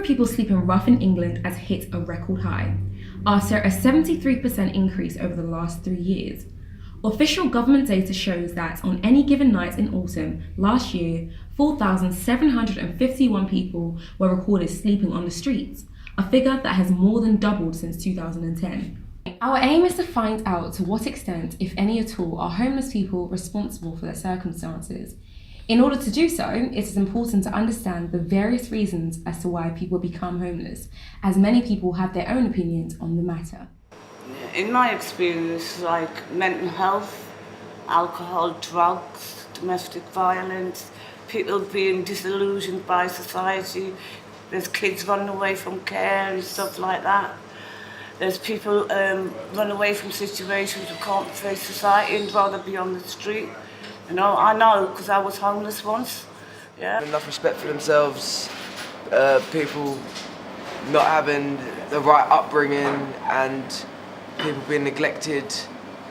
of people sleeping rough in England has hit a record high, after a 73% increase over the last 3 years. Official government data shows that on any given night in autumn last year, 4,751 people were recorded sleeping on the streets, a figure that has more than doubled since 2010. Our aim is to find out to what extent, if any at all, are homeless people responsible for their circumstances. In order to do so, it is important to understand the various reasons as to why people become homeless, as many people have their own opinions on the matter. In my experience, like mental health, alcohol, drugs, domestic violence, people being disillusioned by society, there's kids running away from care and stuff like that. There's people run away from situations who can't face society and rather be on the street. You know, I know because I was homeless once. Yeah. Enough respect for themselves, people not having the right upbringing and people being neglected,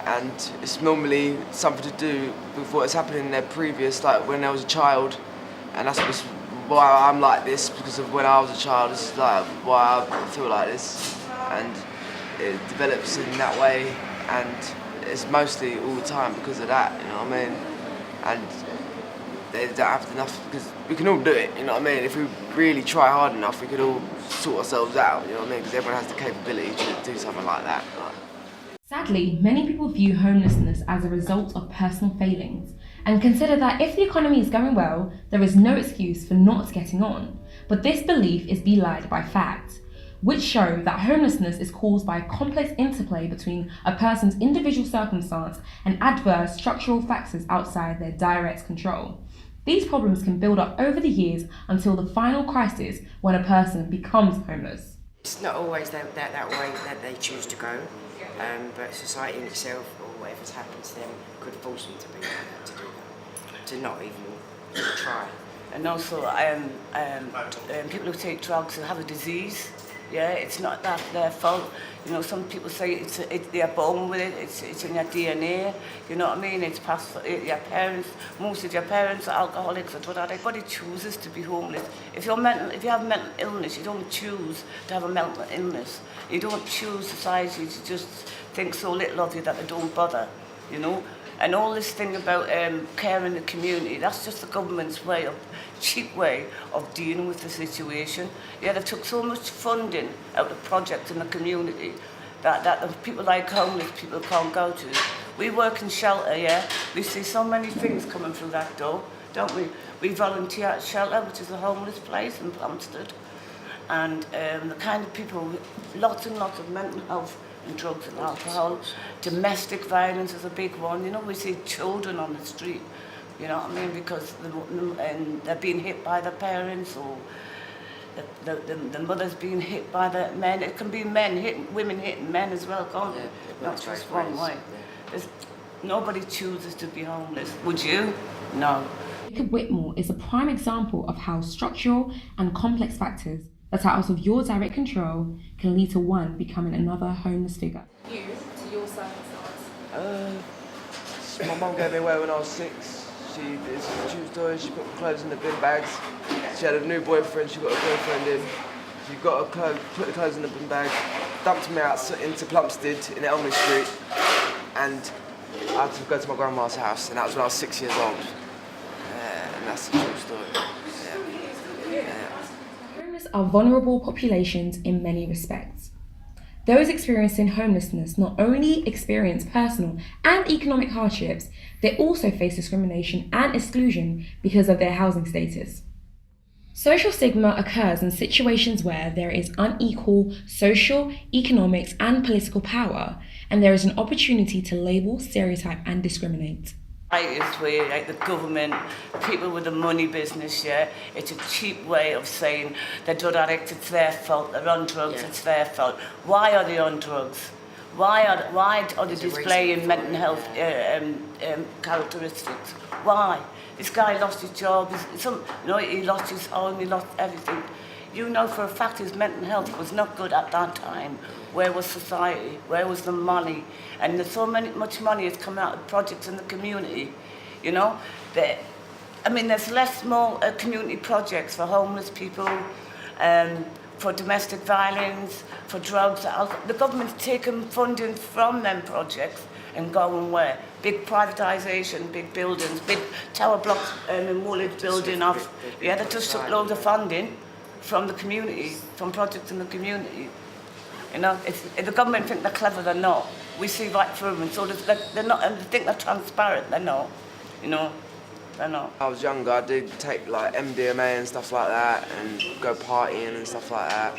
and it's normally something to do with what has happened in their previous, like when I was a child, and that's why I'm like this, because of when I was a child. This is like why I feel like this, and it develops in that way, and it's mostly all the time because of that, you know what I mean? And they don't have enough, because we can all do it, you know what I mean? If we really try hard enough, we could all sort ourselves out, you know what I mean? Because everyone has the capability to do something like that. Sadly, many people view homelessness as a result of personal failings and consider that if the economy is going well, there is no excuse for not getting on. But this belief is belied by facts, which show that homelessness is caused by a complex interplay between a person's individual circumstance and adverse structural factors outside their direct control. These problems can build up over the years until the final crisis when a person becomes homeless. It's not always that way that they choose to go, but society in itself, or whatever's happened to them, could force them to be like that, to do that, to not even try. And also, people who take drugs who have a disease, yeah, it's not that their fault. You know, some people say they're born with it, it's in their DNA, you know what I mean? It's passed, your parents, most of your parents are alcoholics or drug addicts. Everybody chooses to be homeless. If you have mental illness, you don't choose to have a mental illness. You don't choose society to just think so little of you that they don't bother, you know? And all this thing about care in the community, that's just the government's cheap way of dealing with the situation. Yeah, they took so much funding out of projects in the community that the people like homeless people can't go to. We work in shelter, yeah. We see so many things coming through that door, don't we? We volunteer at shelter, which is a homeless place in Plumstead. And the kind of people, lots and lots of mental health and drugs and alcohol. Domestic violence is a big one. You know, we see children on the street, you know what I mean, because they're being hit by their parents, or the mother's being hit by the men. It can be women hitting men as well, can't it? Not just one way. Nobody chooses to be homeless. Would you? No. Jacob Whitmore is a prime example of how structural and complex factors that are out of your direct control can lead to one becoming another homeless figure. You to your circumstance? My mum gave me away when I was 6. It's a true story. She put clothes in the bin bags. She had a new boyfriend. She got a boyfriend in. She got put the clothes in the bin bag, dumped me out into Plumstead in Elmley Street, and I had to go to my grandma's house, and that was when I was 6 years old. And that's the true story. Homeless are vulnerable populations in many respects. Those experiencing homelessness not only experience personal and economic hardships, they also face discrimination and exclusion because of their housing status. Social stigma occurs in situations where there is unequal social, economic, and political power, and there is an opportunity to label, stereotype, and discriminate. Is where, like, the government, people with the money business, yeah, it's a cheap way of saying they're drug addicts, it's their fault, they're on drugs, it's their fault. Why are they on drugs? Why are they displaying mental health characteristics? Why? This guy lost his job, he lost his home, he lost everything. You know for a fact his mental health was not good at that time. Where was society? Where was the money? And there's so much money has come out of projects in the community, you know. There's less more community projects for homeless people, for domestic violence, for drugs. The government's taken funding from them projects and going where? Big privatisation, big buildings, big tower blocks and Woolwich building off. Yeah, they just took loads of funding from the community, from projects in the community. You know, if the government think they're clever, they're not. We see right through them, so they're not, and they think they're transparent, they're not. You know, they're not. I was younger, I did take like MDMA and stuff like that and go partying and stuff like that.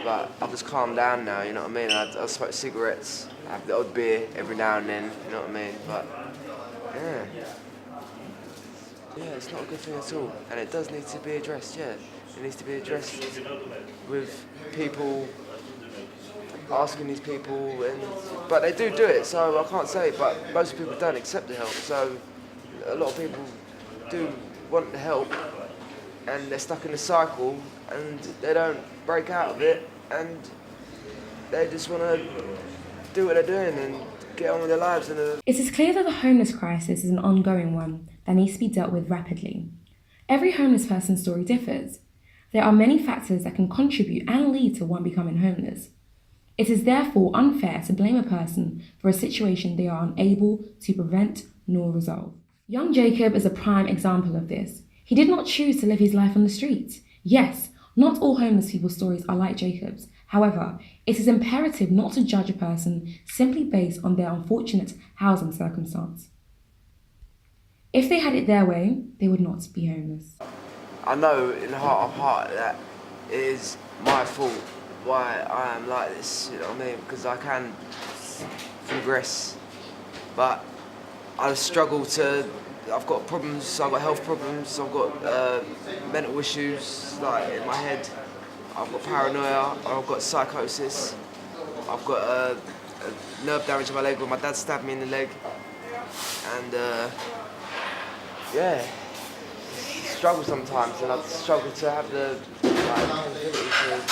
But I've just calmed down now, you know what I mean? I smoke cigarettes, I have the odd beer every now and then, you know what I mean? But yeah, it's not a good thing at all. And it does need to be addressed, yeah. It needs to be addressed with people asking these people, but they do it, so I can't say, but most people don't accept the help, so a lot of people do want the help and they're stuck in a cycle and they don't break out of it and they just want to do what they're doing and get on with their lives. It is clear that the homeless crisis is an ongoing one that needs to be dealt with rapidly. Every homeless person's story differs. There are many factors that can contribute and lead to one becoming homeless. It is therefore unfair to blame a person for a situation they are unable to prevent nor resolve. Young Jacob is a prime example of this. He did not choose to live his life on the streets. Yes, not all homeless people's stories are like Jacob's. However, it is imperative not to judge a person simply based on their unfortunate housing circumstance. If they had it their way, they would not be homeless. I know in the heart of heart that it is my fault why I am like this, you know what I mean? Because I can progress, but I struggle to. I've got problems. I've got health problems. I've got mental issues like in my head. I've got paranoia. I've got psychosis. I've got a nerve damage in my leg where my dad stabbed me in the leg, and yeah. Struggle sometimes, and I struggle to have the ability to, you know,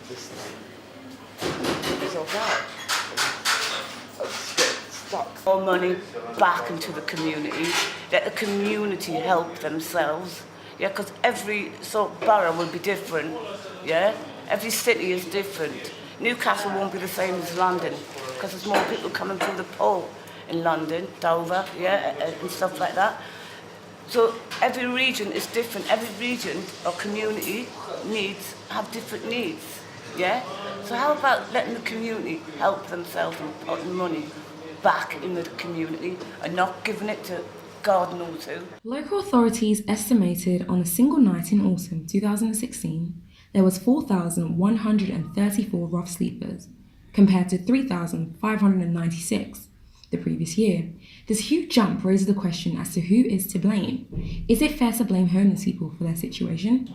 just get myself out. I just get stuck. More money back into the community, let the community help themselves. Yeah, because every sort of borough will be different. Yeah, every city is different. Newcastle won't be the same as London because there's more people coming through the pole in London, Dover, yeah, and stuff like that. So every region is different. Every region or community have different needs, yeah? So how about letting the community help themselves and putting money back in the community and not giving it to God knows who? Local authorities estimated on a single night in autumn 2016, there was 4,134 rough sleepers, compared to 3,596 the previous year. This huge jump raises the question as to who is to blame. Is it fair to blame homeless people for their situation?